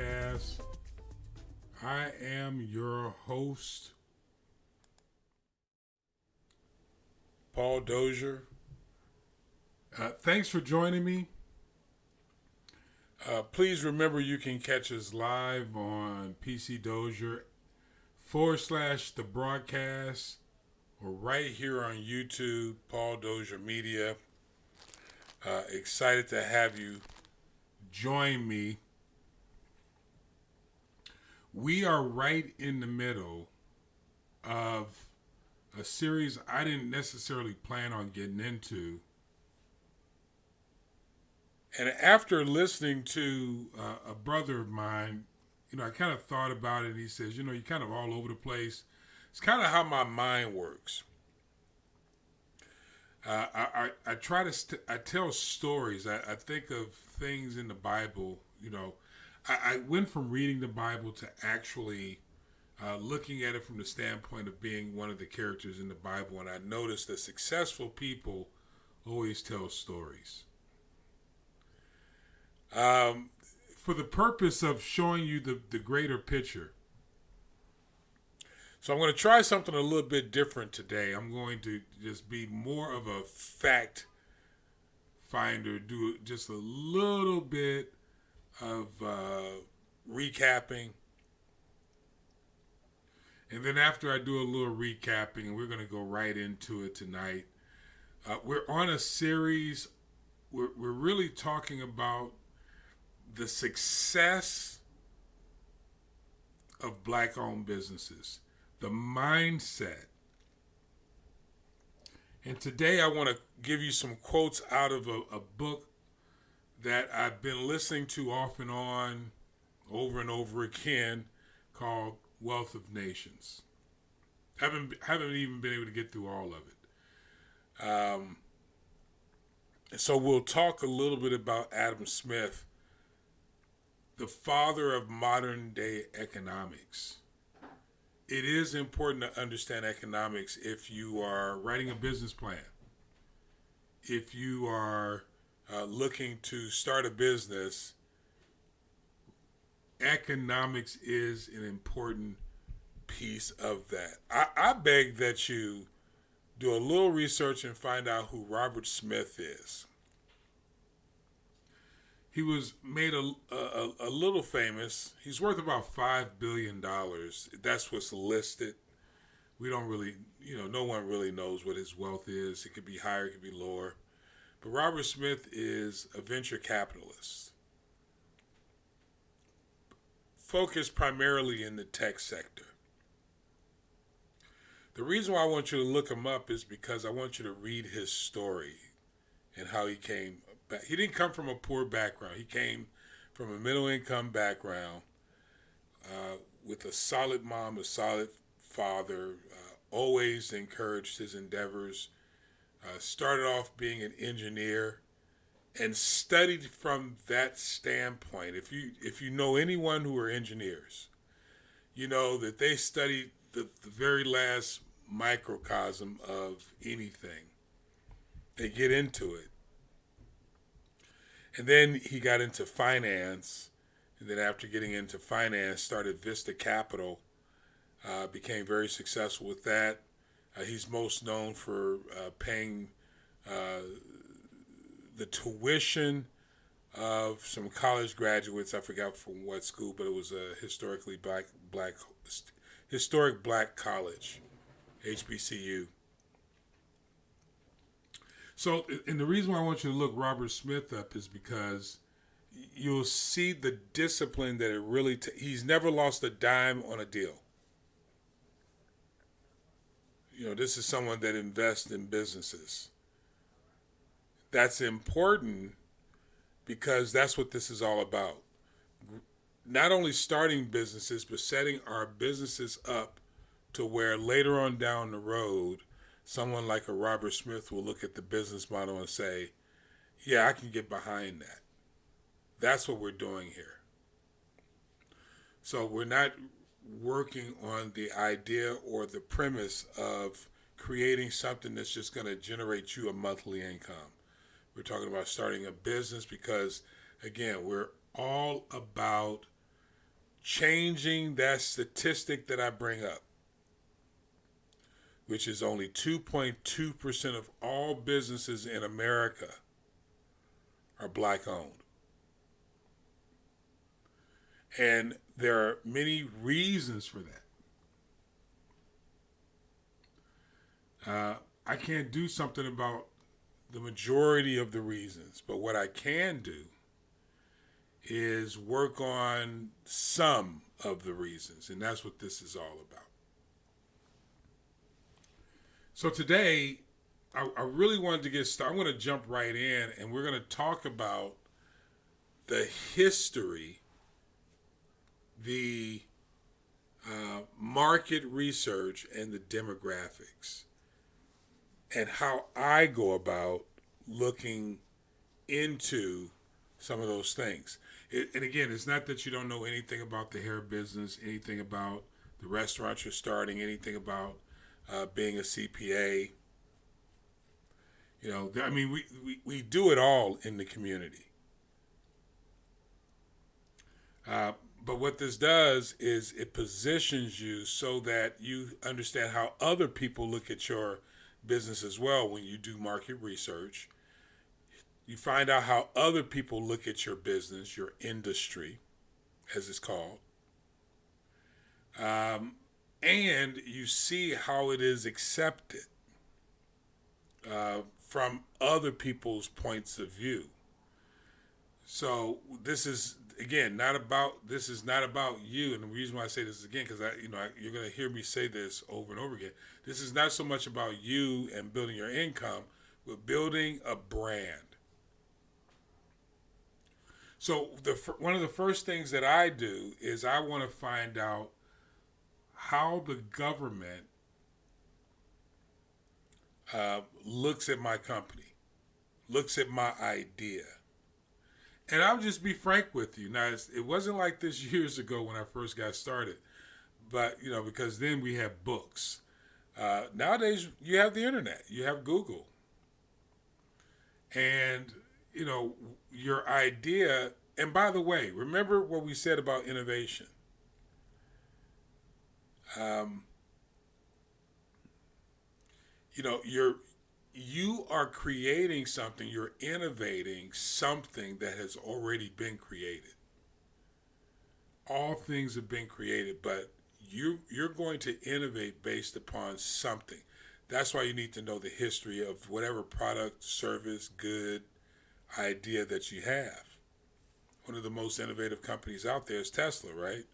Broadcast. I am your host, Paul Dozier. Thanks for joining me. Please remember you can catch us live on PC Dozier /The Broadcast or right here on YouTube, Paul Dozier Media. Excited to have you join me. We are right in the middle of a series I didn't necessarily plan on getting into. And after listening to a brother of mine, I kind of thought about it. He says, you're kind of all over the place. It's kind of how my mind works. I tell stories. I think of things in the Bible. I went from reading the Bible to actually looking at it from the standpoint of being one of the characters in the Bible, and I noticed that successful people always tell stories. For the purpose of showing you the greater picture. So I'm going to try something a little bit different today. I'm going to just be more of a fact finder, do just a little bit of recapping. And then after I do a little recapping, we're going to go right into it tonight. We're on a series. We're really talking about the success of Black-owned businesses, the mindset. And today I want to give you some quotes out of a book that I've been listening to off and on over and over again called Wealth of Nations. Haven't even been able to get through all of it. So we'll talk a little bit about Adam Smith, the father of modern day economics. It is important to understand economics if you are writing a business plan, if you are looking to start a business. Economics is an important piece of that. I beg that you do a little research and find out who Robert Smith is. He was made a little famous. He's worth about $5 billion. That's what's listed. We don't really, no one really knows what his wealth is. It could be higher, it could be lower. But Robert Smith is a venture capitalist, focused primarily in the tech sector. The reason why I want you to look him up is because I want you to read his story and how he came back. He didn't come from a poor background. He came from a middle-income background with a solid mom, a solid father, always encouraged his endeavors, started off being an engineer, and studied from that standpoint. If you know anyone who are engineers, you know that they studied the very last microcosm of anything. They get into it. And then he got into finance, and then after getting into finance, started Vista Capital, became very successful with that. He's most known for paying the tuition of some college graduates. I forgot from what school, but it was a historic black college, HBCU. So, and the reason why I want you to look Robert Smith up is because you'll see the discipline that it really he's never lost a dime on a deal. This is someone that invests in businesses. That's important because that's what this is all about. Not only starting businesses, but setting our businesses up to where later on down the road, someone like a Robert Smith will look at the business model and say, yeah, I can get behind that. That's what we're doing here. So we're not working on the idea or the premise of creating something that's just going to generate you a monthly income. We're talking about starting a business because, again, we're all about changing that statistic that I bring up, which is only 2.2% of all businesses in America are black owned. And there are many reasons for that. I can't do something about the majority of the reasons, but what I can do is work on some of the reasons, and that's what this is all about. So today, I really wanted to get started. I'm going to jump right in, and we're going to talk about the history, the market research, and the demographics, and how I go about looking into some of those things. And again, it's not that you don't know anything about the hair business, anything about the restaurant you're starting, anything about being a CPA. You know, I mean, we do it all in the community. But what this does is it positions you so that you understand how other people look at your business as well. When you do market research, you find out how other people look at your business, your industry, as it's called. And you see how it is accepted from other people's points of view. So this is, again, this is not about you. And the reason why I say this again, because you're going to hear me say this over and over again. This is not so much about you and building your income, but building a brand. So one of the first things that I do is I want to find out how the government looks at my company, looks at my idea. And I'll just be frank with you. Now, it wasn't like this years ago when I first got started, but, because then we have books. Nowadays, you have the internet, you have Google. And, your idea, and by the way, remember what we said about innovation. You are creating something, you're innovating something that has already been created. All things have been created, but you're going to innovate based upon something. That's why you need to know the history of whatever product, service, good, idea that you have. One of the most innovative companies out there is Tesla, right?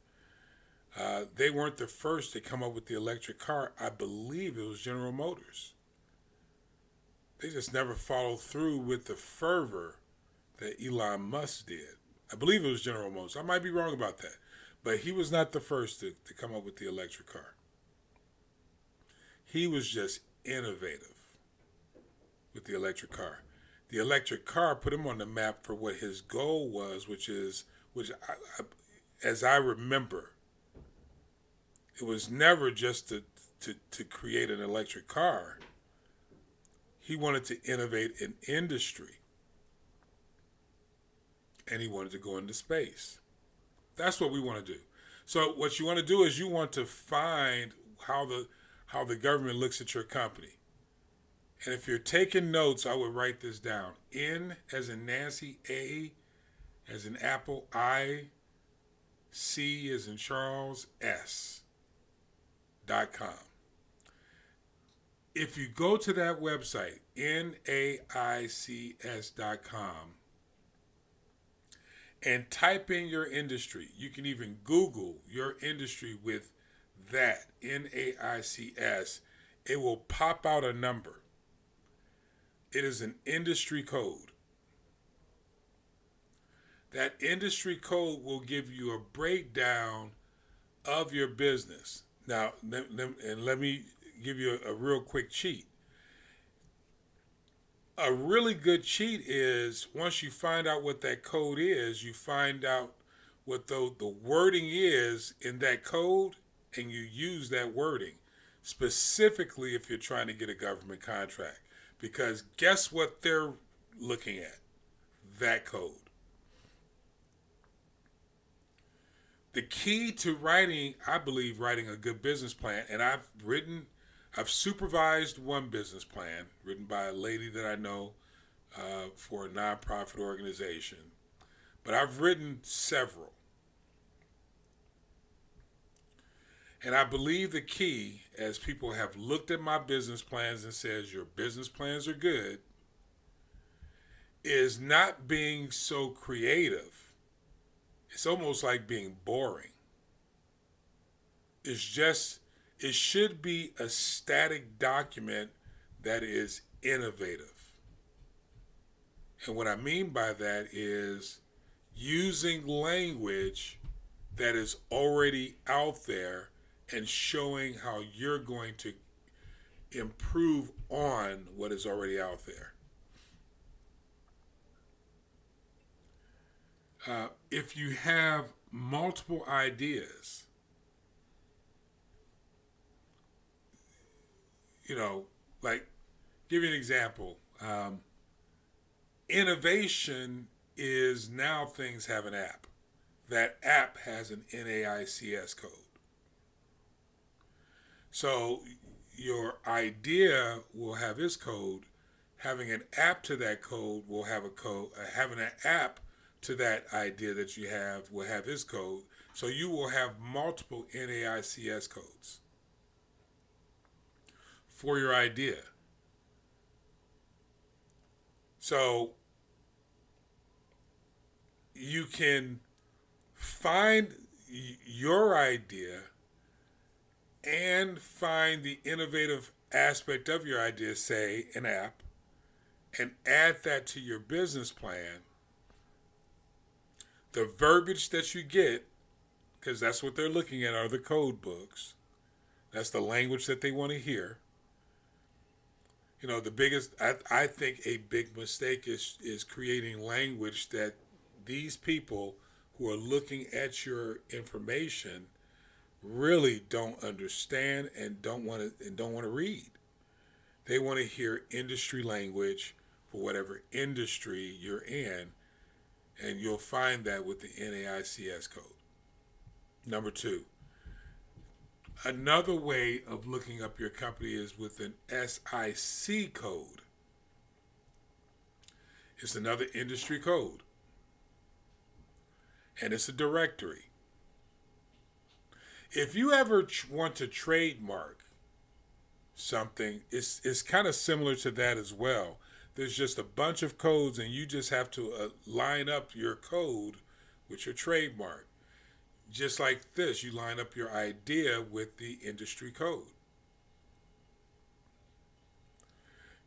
They weren't the first to come up with the electric car. I believe it was General Motors. They just never followed through with the fervor that Elon Musk did. I believe it was General Motors. I might be wrong about that. But he was not the first to come up with the electric car. He was just innovative with the electric car. The electric car put him on the map for what his goal was, as I remember, it was never just to create an electric car. He wanted to innovate an industry, and he wanted to go into space. That's what we want to do. So what you want to do is you want to find how the government looks at your company. And if you're taking notes, I would write this down. N as in Nancy, A as in Apple, I, C as in Charles, S.com. If you go to that website, NAICS.com, and type in your industry, you can even Google your industry with that, NAICS, it will pop out a number. It is an industry code. That industry code will give you a breakdown of your business. Now, let me give you a real quick cheat. A really good cheat is once you find out what that code is, you find out what the wording is in that code, and you use that wording specifically if you're trying to get a government contract. Because guess what they're looking at? That code. the key to writing, I believe, writing a good business plan, and I've supervised one business plan written by a lady that I know for a nonprofit organization, but I've written several. And I believe the key, as people have looked at my business plans and says your business plans are good, is not being so creative. It's almost like being boring. It should be a static document that is innovative. And what I mean by that is using language that is already out there and showing how you're going to improve on what is already out there. If you have multiple ideas, like, give you an example. Innovation is now things have an app. That app has an NAICS code. So your idea will have its code. Having an app to that code will have a code. Having an app to that idea that you have will have its code. So you will have multiple NAICS codes for your idea. So you can find your idea and find the innovative aspect of your idea, say an app, and add that to your business plan. The verbiage that you get, because that's what they're looking at, are the code books. That's the language that they want to hear. The biggest, I think a big mistake is creating language that these people who are looking at your information really don't understand and don't want to read. They want to hear industry language for whatever industry you're in, and you'll find that with the NAICS code. Number 2. Another way of looking up your company is with an SIC code. It's another industry code. And it's a directory. If you ever want to trademark something, it's kind of similar to that as well. There's just a bunch of codes, and you just have to line up your code with your trademark. Just like this, you line up your idea with the industry code.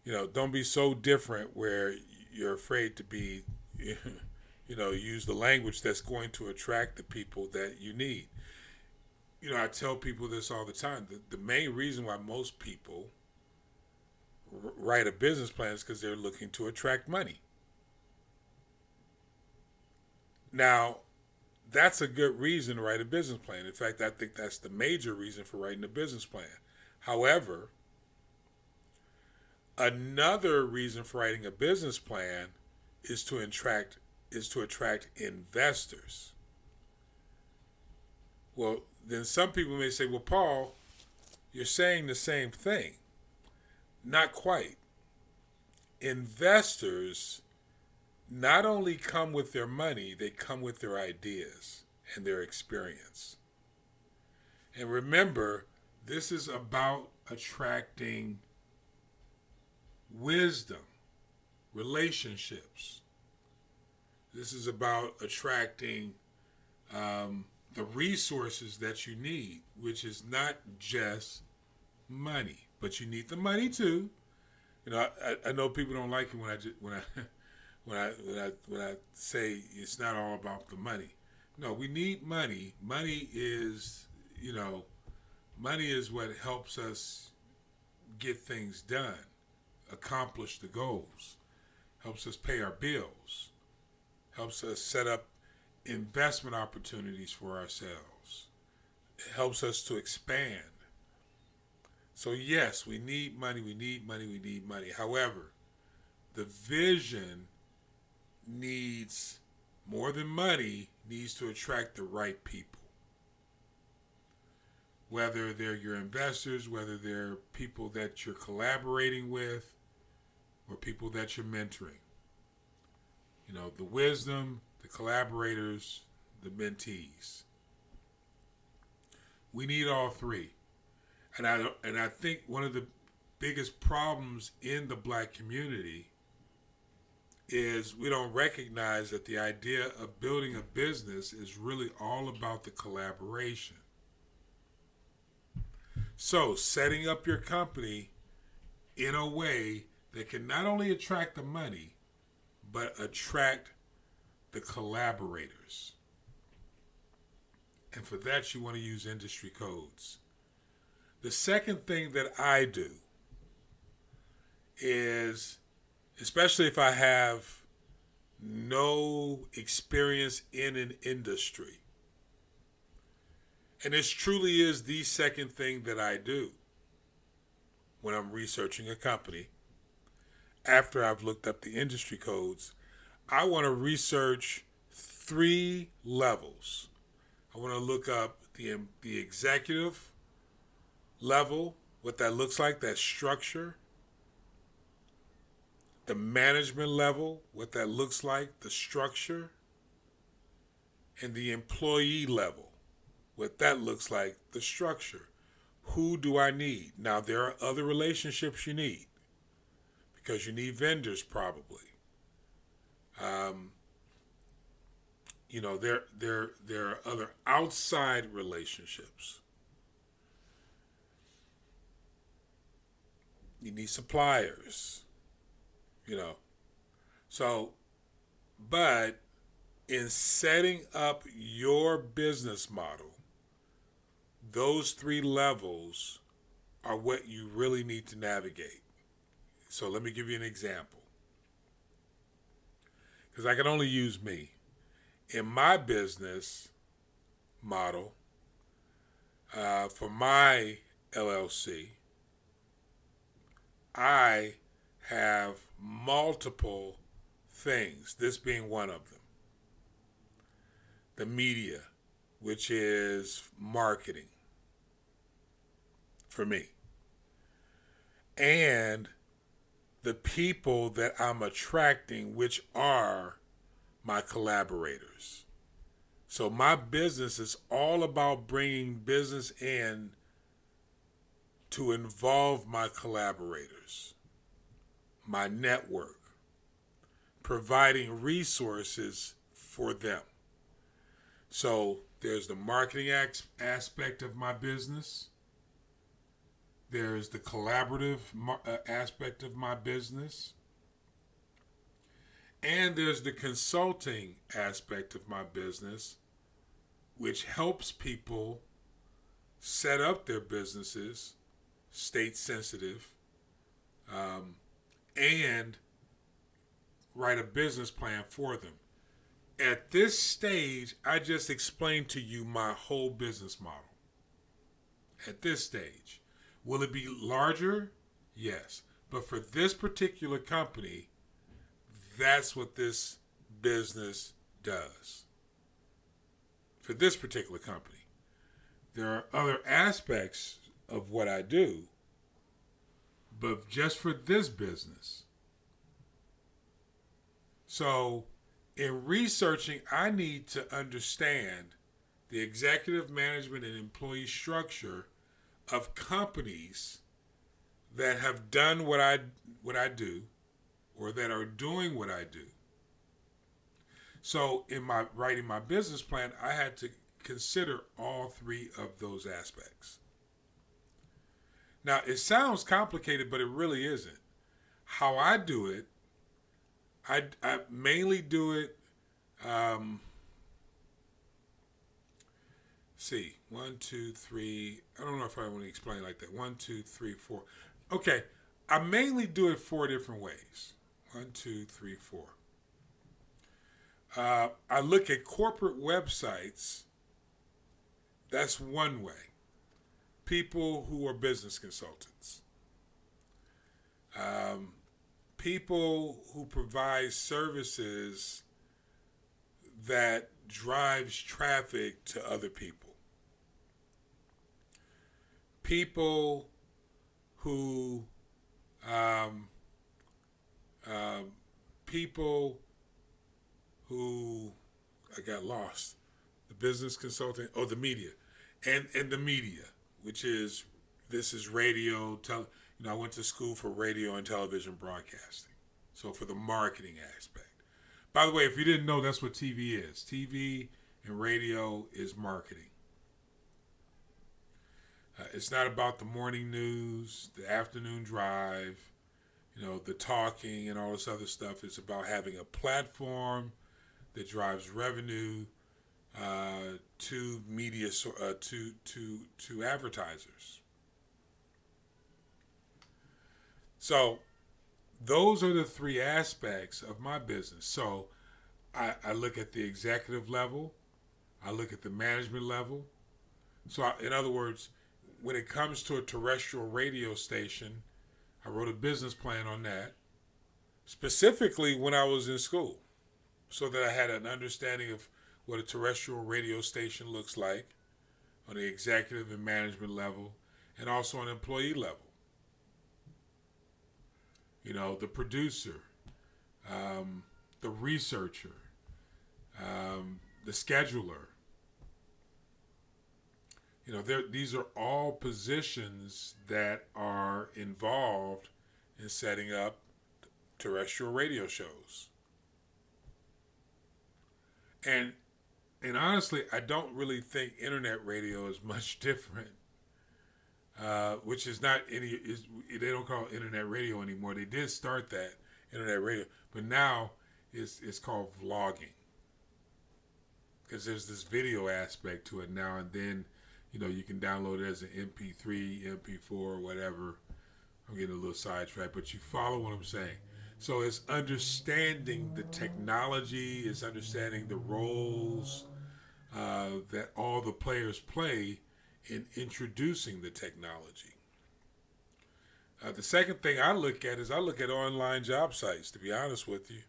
Don't be so different where you're afraid to be, use the language that's going to attract the people that you need. I tell people this all the time. The main reason why most people write a business plan is because they're looking to attract money. Now, that's a good reason to write a business plan. In fact, I think that's the major reason for writing a business plan. However, another reason for writing a business plan is to attract investors. Well, then some people may say, well, Paul, you're saying the same thing. Not quite. Investors not only come with their money, they come with their ideas and their experience. And remember, this is about attracting wisdom, relationships. This is about attracting the resources that you need, which is not just money, but you need the money too. I know people don't like it when I say it's not all about the money. No, we need money. Money is what helps us get things done, accomplish the goals, helps us pay our bills, helps us set up investment opportunities for ourselves. It helps us to expand. So yes, we need money. However, the vision needs more than money, needs to attract the right people. whether they're your investors, whether they're people that you're collaborating with, or people that you're mentoring. You know, the wisdom, the collaborators, the mentees. We need all three. And I think one of the biggest problems in the black community is we don't recognize that the idea of building a business is really all about the collaboration. So, setting up your company in a way that can not only attract the money, but attract the collaborators. And for that, you want to use industry codes. The second thing that I do is, especially if I have no experience in an industry, and this truly is the second thing that I do when I'm researching a company, after I've looked up the industry codes, I want to research 3 levels. I want to look up the executive level, what that looks like, that structure. The management level, what that looks like, the structure. And the employee level, what that looks like, the structure. Who do I need? Now, there are other relationships you need, because you need vendors probably. You know, there are other outside relationships. You need suppliers, you know. So, but in setting up your business model, those 3 levels are what you really need to navigate. So let me give you an example, because I can only use me. In my business model, for my LLC, I have multiple things, this being one of them. The media, which is marketing for me. And the people that I'm attracting, which are my collaborators. So my business is all about bringing business in to involve my collaborators, my network, providing resources for them. So there's the marketing aspect of my business. There's the collaborative aspect of my business. And there's the consulting aspect of my business, which helps people set up their businesses, state sensitive, and write a business plan for them. At this stage, I just explained to you my whole business model. At this stage. Will it be larger? Yes. But for this particular company, that's what this business does. For this particular company. There are other aspects of what I do, but just for this business. So, in researching, I need to understand the executive management and employee structure of companies that have done what I do, or that are doing what I do. So in my writing my business plan, I had to consider all 3 of those aspects. Now, it sounds complicated, but it really isn't. How I do it, I mainly do it, 1, 2, 3, I don't know if I want to explain like that. 1, 2, 3, 4. Okay, I mainly do it 4 different ways. 1, 2, 3, 4. I look at corporate websites. That's one way. People who are business consultants. People who provide services that drives traffic to other people. people who um, um, people who I got lost. The business consulting, the media, and the media, which is this is radio. I went to school for radio and television broadcasting, so for the marketing aspect. By the way, if you didn't know, that's what TV is. TV and radio is marketing. It's not about the morning news, the afternoon drive, the talking and all this other stuff. It's about having a platform that drives revenue to media, to advertisers. So those are the three aspects of my business. So I look at the executive level, I look at the management level. So in other words, when it comes to a terrestrial radio station, I wrote a business plan on that, specifically when I was in school, so that I had an understanding of what a terrestrial radio station looks like on the executive and management level, and also on employee level. The producer, the researcher, the scheduler. These are all positions that are involved in setting up terrestrial radio shows. And honestly, I don't really think internet radio is much different, which is not they don't call it internet radio anymore. They did start that, internet radio, but now it's called vlogging, because there's this video aspect to it now, and then you can download it as an MP3, MP4, whatever. I'm getting a little sidetracked, but you follow what I'm saying. So it's understanding the technology, it's understanding the roles that all the players play in introducing the technology. The second thing I look at is online job sites, to be honest with you.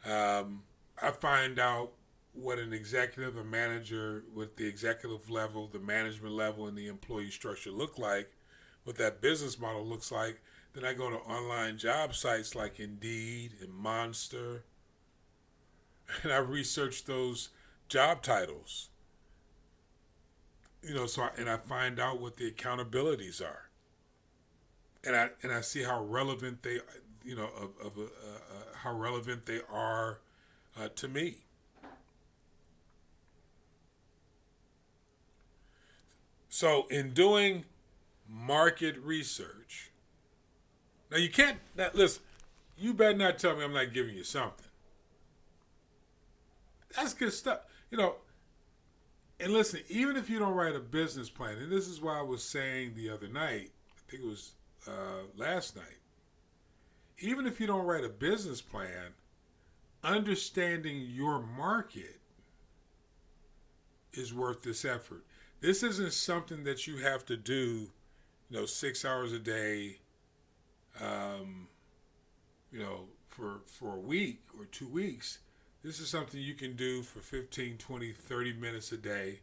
I find out what an executive, a manager, with the executive level, the management level, and the employee structure look like, what that business model looks like. Then I go to online job sites like Indeed and Monster, and I research those job titles. I find out what the accountabilities are, and I see how relevant they, how relevant they are to me. So in doing market research, now you can't, listen, you better not tell me I'm not giving you something. That's good stuff. And listen, even if you don't write a business plan, and this is why I was saying the other night, I think it was last night, even if you don't write a business plan, understanding your market is worth this effort. This isn't something that you have to do, 6 hours a day, for a week or 2 weeks. This is something you can do for 15, 20, 30 minutes a day,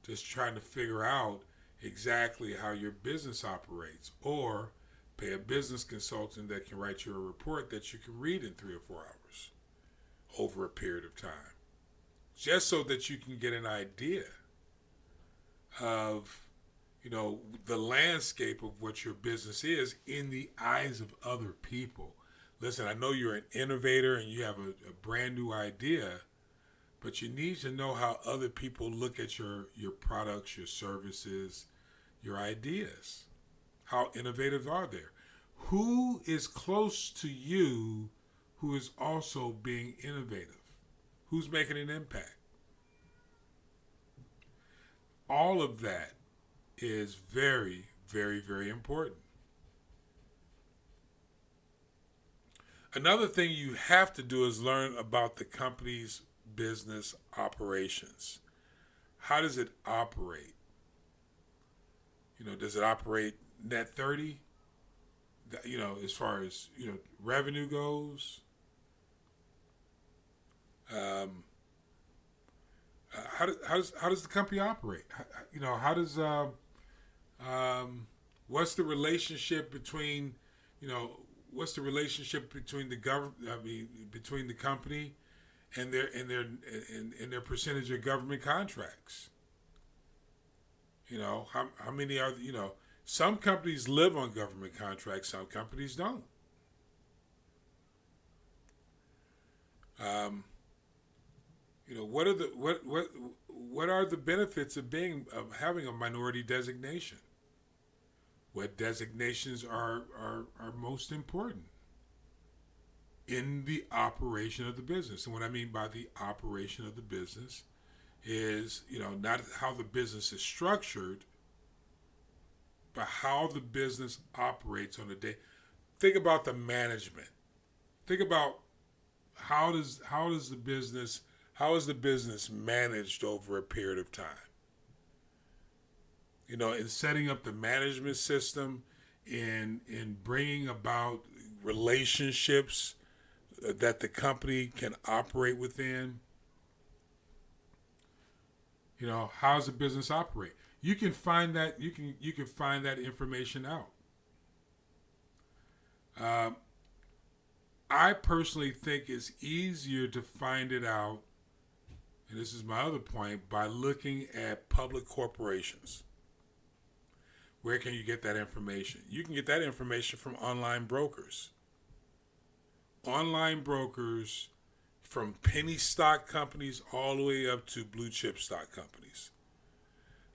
just trying to figure out exactly how your business operates, or pay a business consultant that can write you a report that you can read in 3 or 4 hours over a period of time, just so that you can get an idea of, the landscape of what your business is in the eyes of other people. Listen, I know you're an innovator and you have a brand new idea, but you need to know how other people look at your products, your services, your ideas. How innovative are they? Who is close to you who is also being innovative? Who's making an impact? All of that is very, very, very important. Another thing you have to do is learn about the company's business operations. How does it operate? Does it operate net 30? As far as, revenue goes? How does the company operate? How does What's the relationship between, what's the relationship between the government? I mean, between the company and their percentage of government contracts. How many are some companies live on government contracts, some companies don't. Um, what are the what are the benefits of having a minority designation? What designations are most important in the operation of the business? And what I mean by the operation of the business is, not how the business is structured, but how the business operates on a day. Think about the management. Think about how is the business managed over a period of time. In setting up the management system, in bringing about relationships that the company can operate within. How does the business operate? You can find that you can find that information out. I personally think it's easier to find it out, and this is my other point, by looking at public corporations. Where can you get that information? You can get that information from online brokers. Online brokers, from penny stock companies all the way up to blue chip stock companies.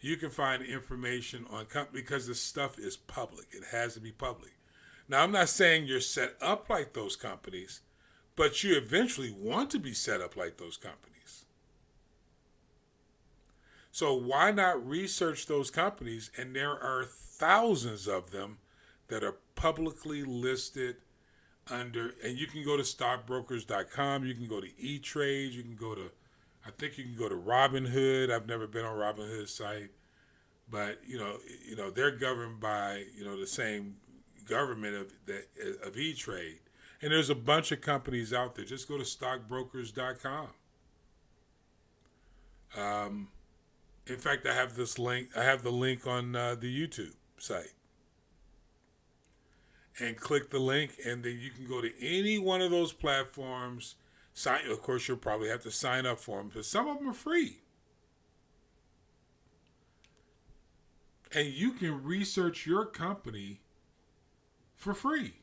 You can find information on companies because this stuff is public. It has to be public. Now, I'm not saying you're set up like those companies, but you eventually want to be set up like those companies. So why not research those companies? And there are thousands of them that are publicly listed under, and you can go to stockbrokers.com, you can go to E-Trade, you can go to Robinhood. I've never been on Robinhood's site, but they're governed by the same government of E-Trade, and there's a bunch of companies out there. Just go to stockbrokers.com. In fact, I have this link. I have the link on the YouTube site. And click the link, and then you can go to any one of those platforms. Of course, you'll probably have to sign up for them, because some of them are free. And you can research your company for free.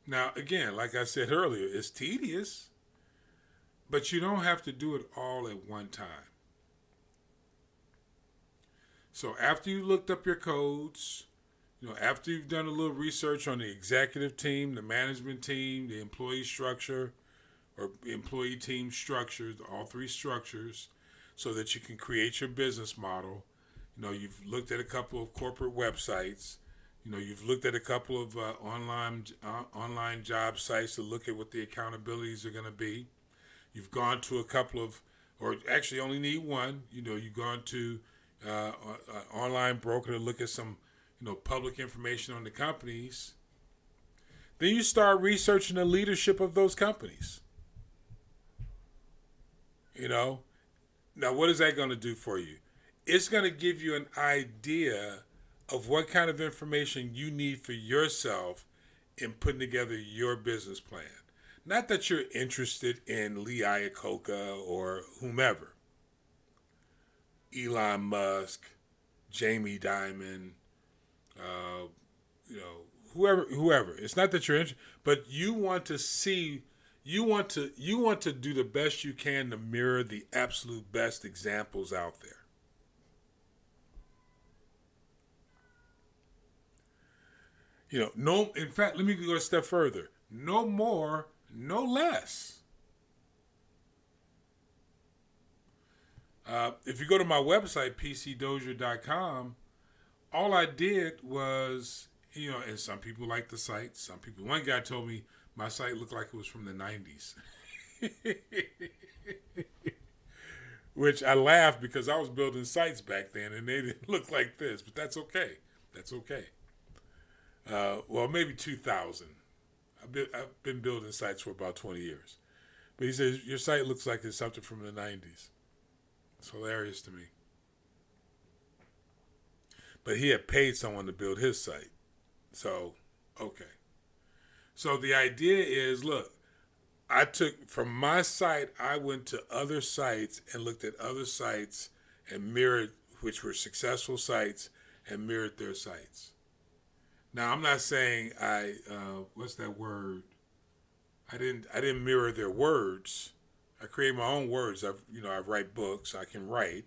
Now, again, like I said earlier, it's tedious, but you don't have to do it all at one time. So after you looked up your codes, after you've done a little research on the executive team, the management team, the employee structure, or employee team structures, all three structures, so that you can create your business model. You've looked at a couple of corporate websites. You've looked at a couple of online job sites to look at what the accountabilities are going to be. You've gone to a couple of, or actually only need one. You've gone to an online broker to look at some public information on the companies. Then you start researching the leadership of those companies. Now what is that going to do for you? It's going to give you an idea of what kind of information you need for yourself in putting together your business plan. Not that you're interested in Lee Iacocca or whomever. Elon Musk, Jamie Dimon, whoever. It's not that you're interested, but you want to see, you want to do the best you can to mirror the absolute best examples out there. In fact, let me go a step further. No more, no less. If you go to my website, pcdozier.com, all I did was, and some people like the site. One guy told me my site looked like it was from the 90s. Which I laughed because I was building sites back then and they didn't look like this, but that's okay. Well, maybe 2000. I've been building sites for about 20 years. But he says, your site looks like it's something from the 90s. It's hilarious to me. but he had paid someone to build his site. So, okay. So the idea is, look, I took from my site, I went to other sites and looked at other sites and mirrored, which were successful sites, and mirrored their sites. Now, I'm not saying what's that word? I didn't mirror their words. I create my own words. I write books. I can write.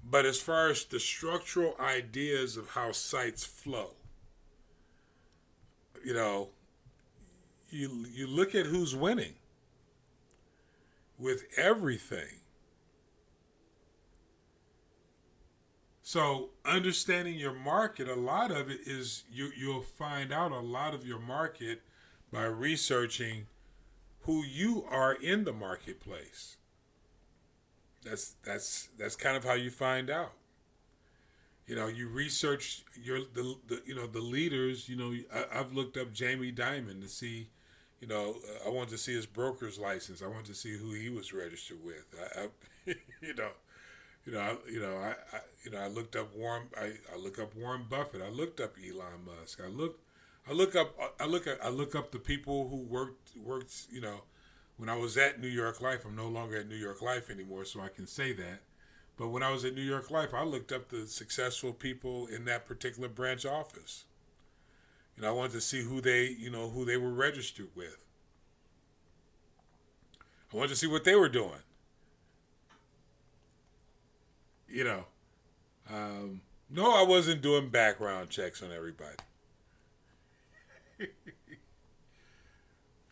But as far as the structural ideas of how sites flow, you look at who's winning with everything. So understanding your market, a lot of it is you'll find out a lot of your market by researching who you are in the marketplace. That's kind of how you find out. You research the leaders. I've looked up Jamie Dimon to see. I wanted to see his broker's license. I wanted to see who he was registered with. I looked up Warren. I look up Warren Buffett. I looked up Elon Musk. I look up the people who worked. When I was at New York Life, I'm no longer at New York Life anymore, so I can say that. But when I was at New York Life, I looked up the successful people in that particular branch office. I wanted to see who they were registered with. I wanted to see what they were doing. No, I wasn't doing background checks on everybody.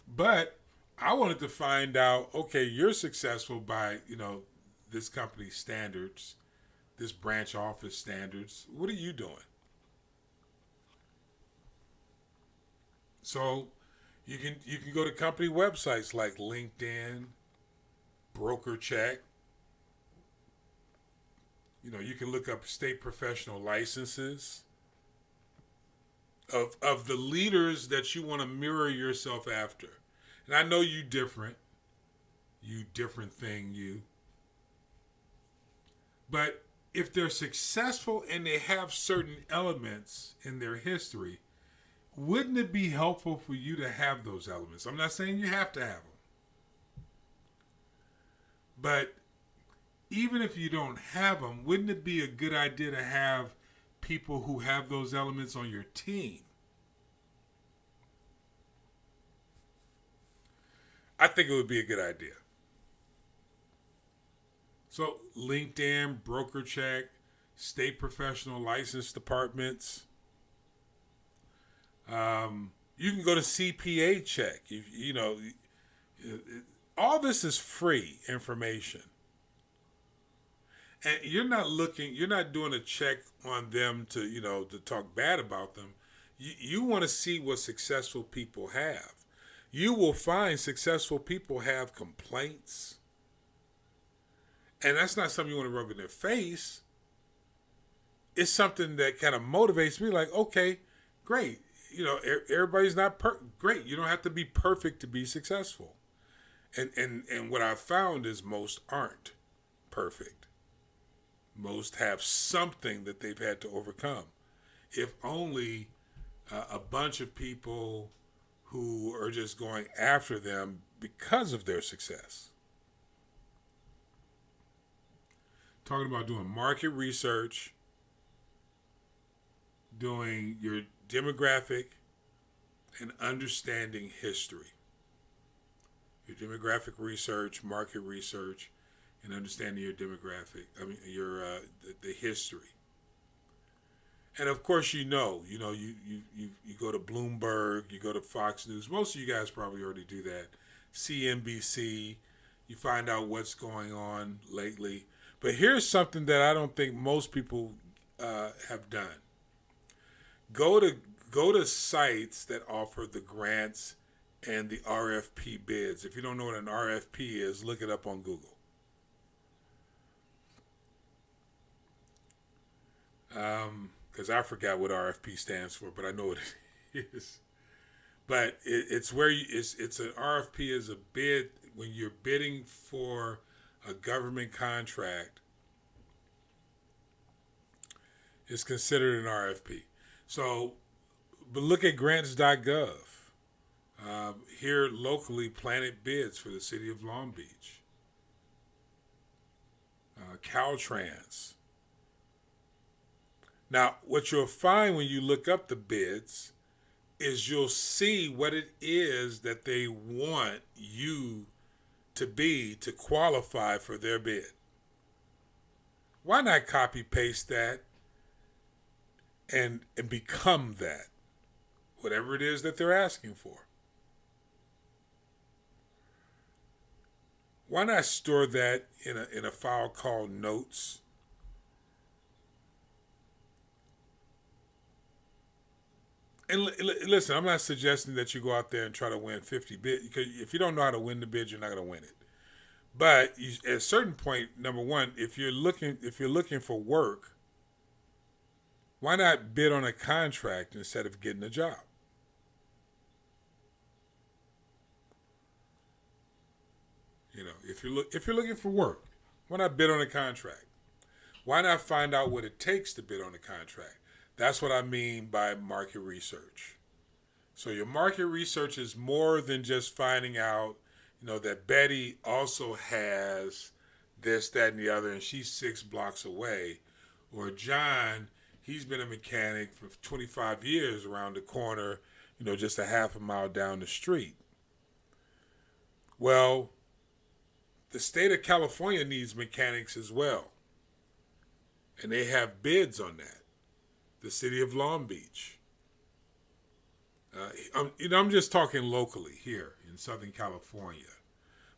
But I wanted to find out, okay, you're successful by, this company's standards, this branch office standards. What are you doing? So you can go to company websites like LinkedIn, BrokerCheck. You can look up state professional licenses of the leaders that you want to mirror yourself after. And I know you different thing, you. But if they're successful and they have certain elements in their history, wouldn't it be helpful for you to have those elements? I'm not saying you have to have them. But even if you don't have them, wouldn't it be a good idea to have people who have those elements on your team? I think it would be a good idea. So LinkedIn, BrokerCheck, state professional license departments. You can go to CPA Check. All this is free information. And you're not doing a check on them to talk bad about them. You want to see what successful people have. You will find successful people have complaints. And that's not something you want to rub in their face. It's something that kind of motivates me, like, okay, great. Everybody's not great. You don't have to be perfect to be successful. And what I've found is most aren't perfect. Most have something that they've had to overcome. If only a bunch of people who are just going after them because of their success. Talking about doing market research, doing your demographic, and understanding history. Your demographic research, market research, and understanding your demographic. The history. And of course, you go to Bloomberg, you go to Fox News. Most of you guys probably already do that. CNBC, you find out what's going on lately. But here's something that I don't think most people have done. Go to sites that offer the grants and the RFP bids. If you don't know what an RFP is, look it up on Google. Because I forgot what RFP stands for, but I know what it is. But it's where it's an RFP is a bid when you're bidding for a government contract. is considered an RFP. So, but look at grants.gov. Here locally, Planet bids for the city of Long Beach. Caltrans. Now, what you'll find when you look up the bids is you'll see what it is that they want you to be to qualify for their bid. Why not copy paste that and become that, whatever it is that they're asking for? Why not store that in a file called notes? And listen, I'm not suggesting that you go out there and try to win 50 bids, because if you don't know how to win the bid, you're not going to win it. But at a certain point, number one, if you're looking for work, why not bid on a contract instead of getting a job? You know, if you're looking for work, why not bid on a contract? Why not find out what it takes to bid on a contract? That's what I mean by market research. So your market research is more than just finding out, that Betty also has this, that, and the other, and she's 6 blocks away. Or John, he's been a mechanic for 25 years around the corner, just a half a mile down the street. Well, the state of California needs mechanics as well. And they have bids on that. The city of Long Beach. I'm just talking locally here in Southern California.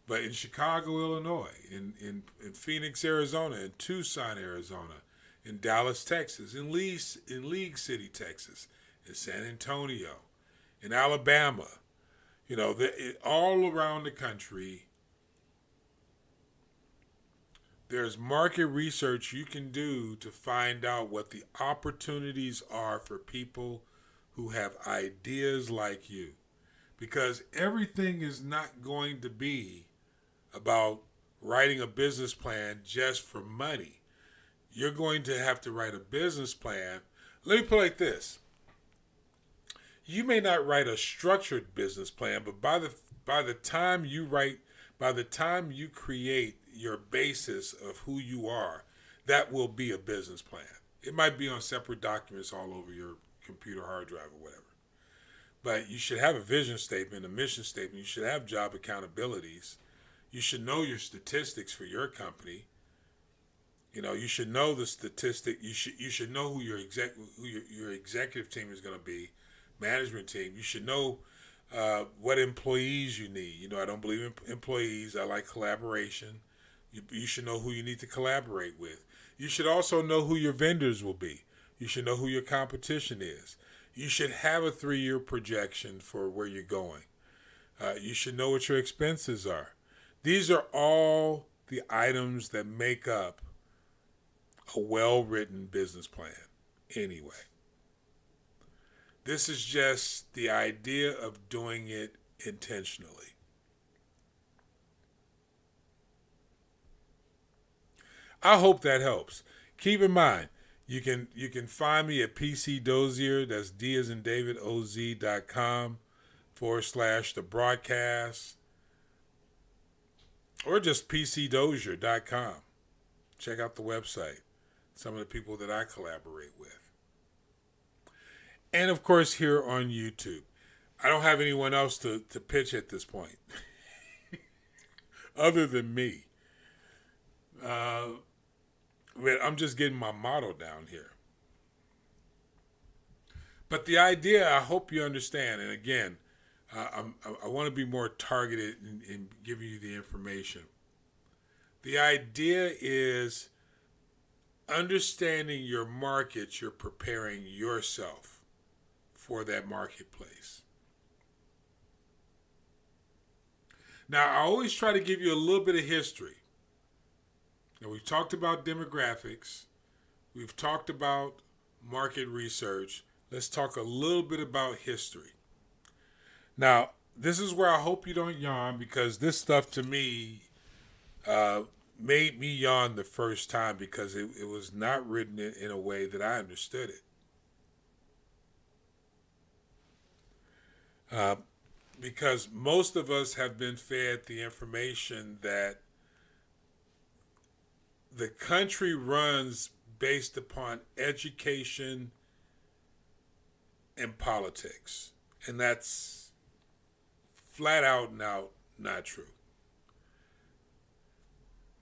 But in Chicago, Illinois, in Phoenix, Arizona, in Tucson, Arizona, in Dallas, Texas, in League City, Texas, in San Antonio, in Alabama, all around the country, there's market research you can do to find out what the opportunities are for people who have ideas like you. Because everything is not going to be about writing a business plan just for money. You're going to have to write a business plan. Let me put it like this. You may not write a structured business plan, but by the time you create your basis of who you are, that will be a business plan. It might be on separate documents all over your computer hard drive or whatever. But you should have a vision statement, a mission statement. You should have job accountabilities. You should know your statistics for your company. You should know the statistic. You should know who your executive team is going to be, management team. You should know what employees you need. I don't believe in employees. I like collaboration. You should know who you need to collaborate with. You should also know who your vendors will be. You should know who your competition is. You should have a 3-year projection for where you're going. You should know what your expenses are. These are all the items that make up a well-written business plan anyway. This is just the idea of doing it intentionally. I hope that helps. Keep in mind, you can find me at PC Dozier, that's D as in David, OZ.com /the broadcast, or just PCDozier.com. Check out the website, some of the people that I collaborate with. And of course, here on YouTube. I don't have anyone else to pitch at this point, other than me. I'm just getting my model down here. But the idea, I hope you understand, and again, I want to be more targeted in giving you the information. The idea is understanding your market, you're preparing yourself for that marketplace. Now, I always try to give you a little bit of history. Now, we've talked about demographics. We've talked about market research. Let's talk a little bit about history. Now, this is where I hope you don't yawn, because this stuff to me made me yawn the first time because it was not written in a way that I understood it. Because most of us have been fed the information that the country runs based upon education and politics. And that's flat out not true.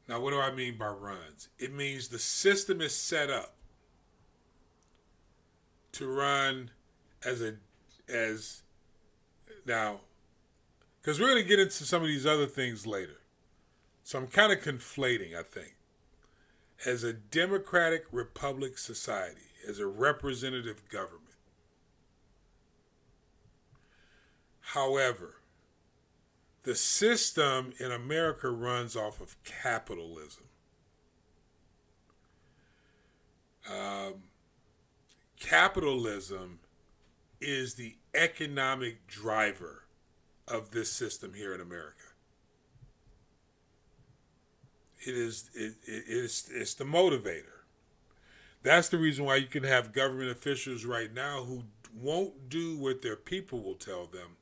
Now, what do I mean by runs? It means the system is set up to run as now, because we're going to get into some of these other things later. So I'm kind of conflating, I think. As a democratic republic society, as a representative government. However, the system in America runs off of capitalism. Capitalism is the economic driver of this system here in America. It's the motivator. That's the reason why you can have government officials right now who won't do what their people will tell them.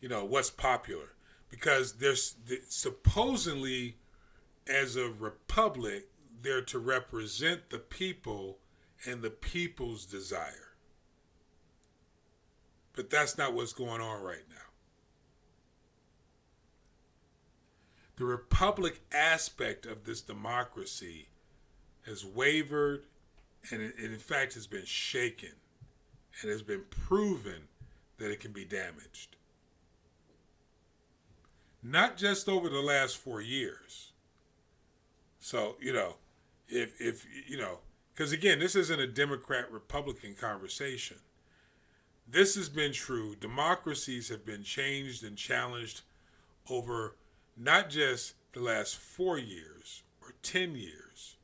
You know, what's popular. Because there's supposedly, as a republic, they're to represent the people and the people's desire. But that's not what's going on right now. The republic aspect of this democracy has wavered and it in fact has been shaken and has been proven that it can be damaged. Not just over the last 4 years. So, if because again, this isn't a Democrat-Republican conversation. This has been true. Democracies have been changed and challenged over not just the last 4 years or 10 years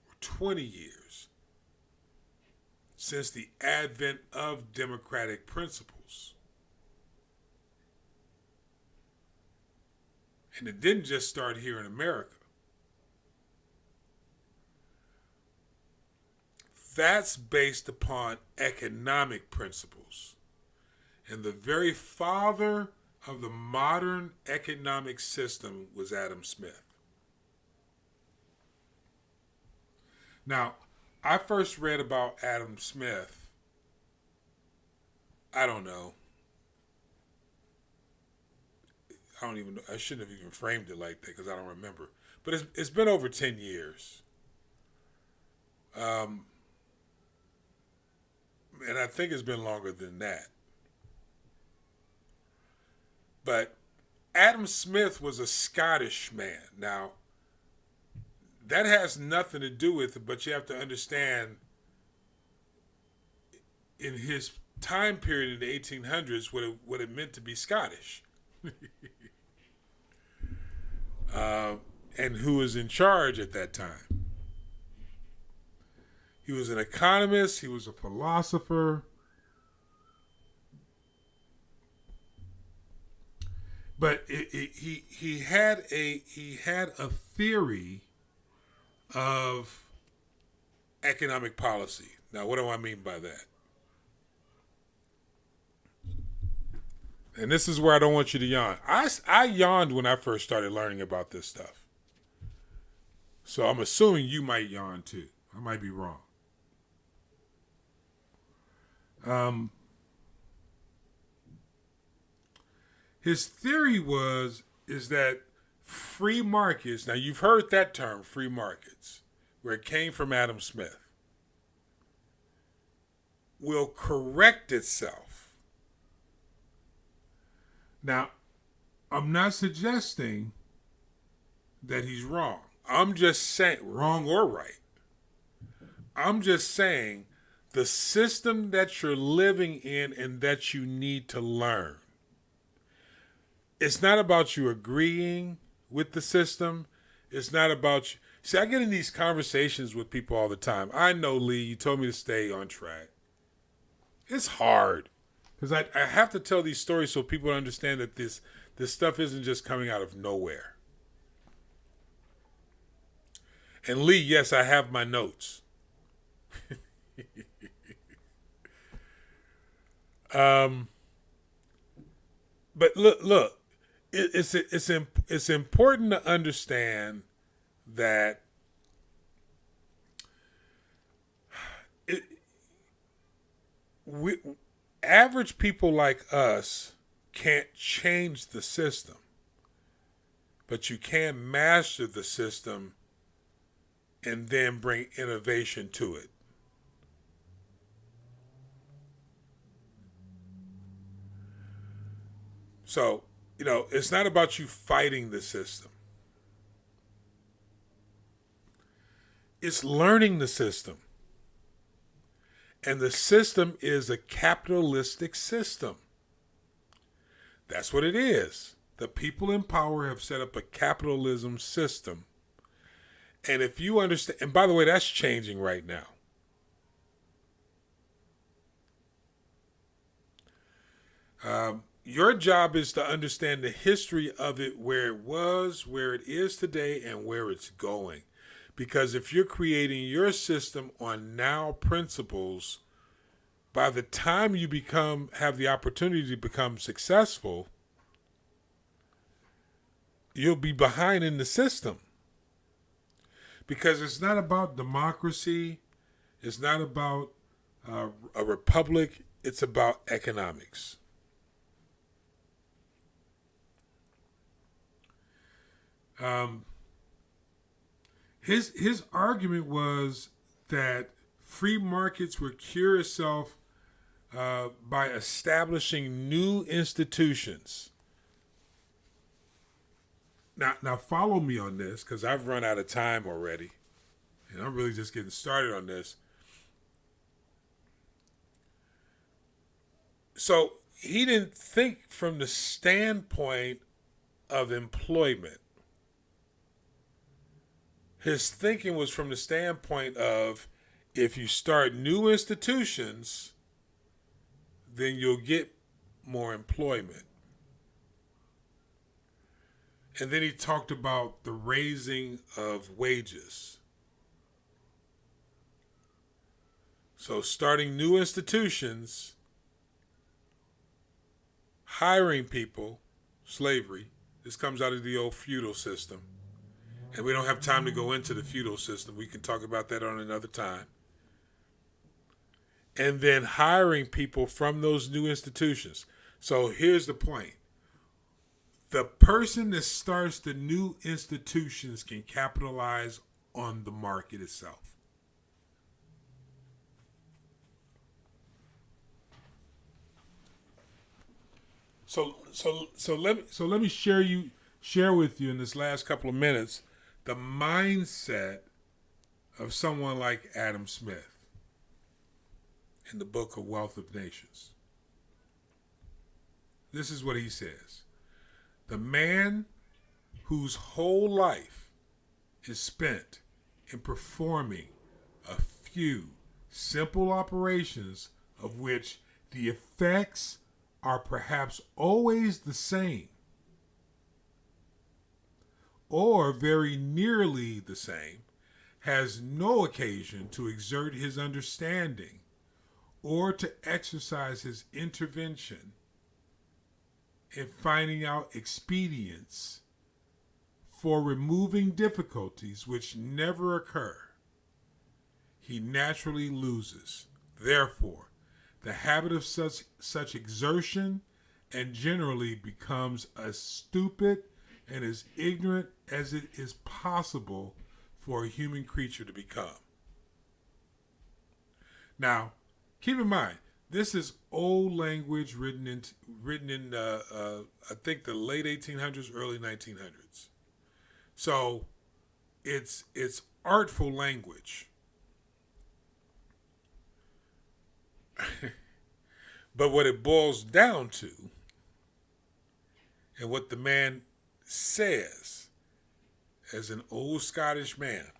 or 20 years since the advent of democratic principles. And it didn't just start here in America. That's based upon economic principles. And the very father of the modern economic system was Adam Smith. Now, I first read about Adam Smith, I don't know. I shouldn't have even framed it like that because I don't remember. But it's been over 10 years. And I think it's been longer than that. But Adam Smith was a Scottish man. Now, that has nothing to do with it, but you have to understand in his time period in the 1800s what it meant to be Scottish. And who was in charge at that time. He was an economist. He was a philosopher. But he had a theory of economic policy. Now, what do I mean by that? And this is where I don't want you to yawn. I yawned when I first started learning about this stuff. So I'm assuming you might yawn too. I might be wrong. His theory is that free markets, now you've heard that term, free markets, where it came from Adam Smith, will correct itself. Now, I'm not suggesting that he's wrong. I'm just saying, wrong or right. I'm just saying the system that you're living in and that you need to learn. It's not about you agreeing with the system. It's not about you. See, I get in these conversations with people all the time. I know, Lee, you told me to stay on track. It's hard because I have to tell these stories so people understand that This stuff isn't just coming out of nowhere. And Lee, yes, I have my notes. But look, it's important to understand that it, we average people like us can't change the system, but you can master the system and then bring innovation to it. So, it's not about you fighting the system. It's learning the system. And the system is a capitalistic system. That's what it is. The people in power have set up a capitalism system. And if you understand, and by the way, that's changing right now. Your job is to understand the history of it, where it was, where it is today, and where it's going. Because if you're creating your system on now principles, by the time you have the opportunity to become successful, you'll be behind in the system. Because it's not about democracy, it's not about a republic, it's about economics. His argument was that free markets would cure itself by establishing new institutions. Now follow me on this, because I've run out of time already, and I'm really just getting started on this. So he didn't think from the standpoint of employment. His thinking was from the standpoint of, if you start new institutions, then you'll get more employment. And then he talked about the raising of wages. So starting new institutions, hiring people, slavery. This comes out of the old feudal system. And we don't have time to go into the feudal system. We can talk about that on another time. And then hiring people from those new institutions. So here's the point. The person that starts the new institutions can capitalize on the market itself. So let me share with you in this last couple of minutes the mindset of someone like Adam Smith in the book of Wealth of Nations. This is what he says. The man whose whole life is spent in performing a few simple operations of which the effects are perhaps always the same, or very nearly the same, has no occasion to exert his understanding or to exercise his intervention in finding out expedients for removing difficulties which never occur. He naturally loses. Therefore, the habit of such exertion and generally becomes as stupid and as ignorant as it is possible for a human creature to become. Now, keep in mind, this is old language written in I think the late 1800s, early 1900s. So it's artful language. But what it boils down to, and what the man says as an old Scottish man,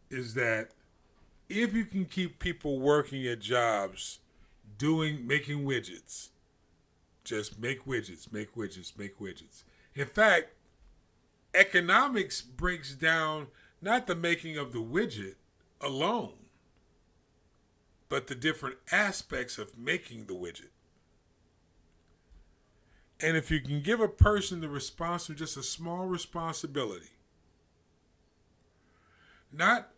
is that if you can keep people working at jobs, making widgets, Just make widgets, make widgets, make widgets. In fact, economics breaks down not the making of the widget alone, but the different aspects of making the widget. And if you can give a person the response of just a small responsibility, not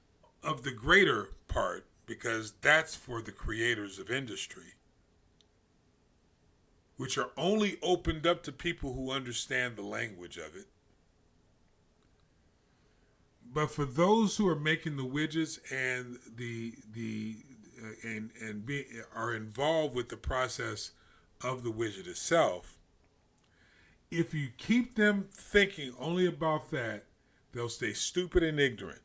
of the greater part, because that's for the creators of industry, which are only opened up to people who understand the language of it. But for those who are making the widgets and are involved with the process of the widget itself, if you keep them thinking only about that, they'll stay stupid and ignorant.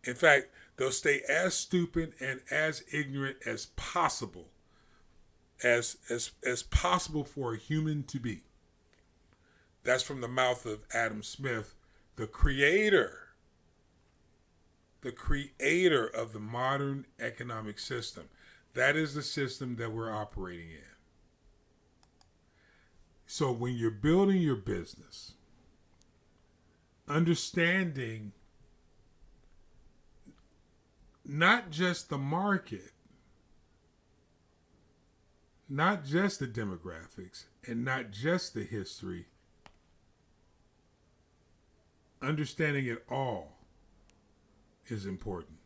In fact, they'll stay as stupid and as ignorant as possible, as possible for a human to be. That's from the mouth of Adam Smith, the creator of the modern economic system. That is the system that we're operating in. So when you're building your business, understanding not just the market, not just the demographics, and not just the history, understanding it all is important.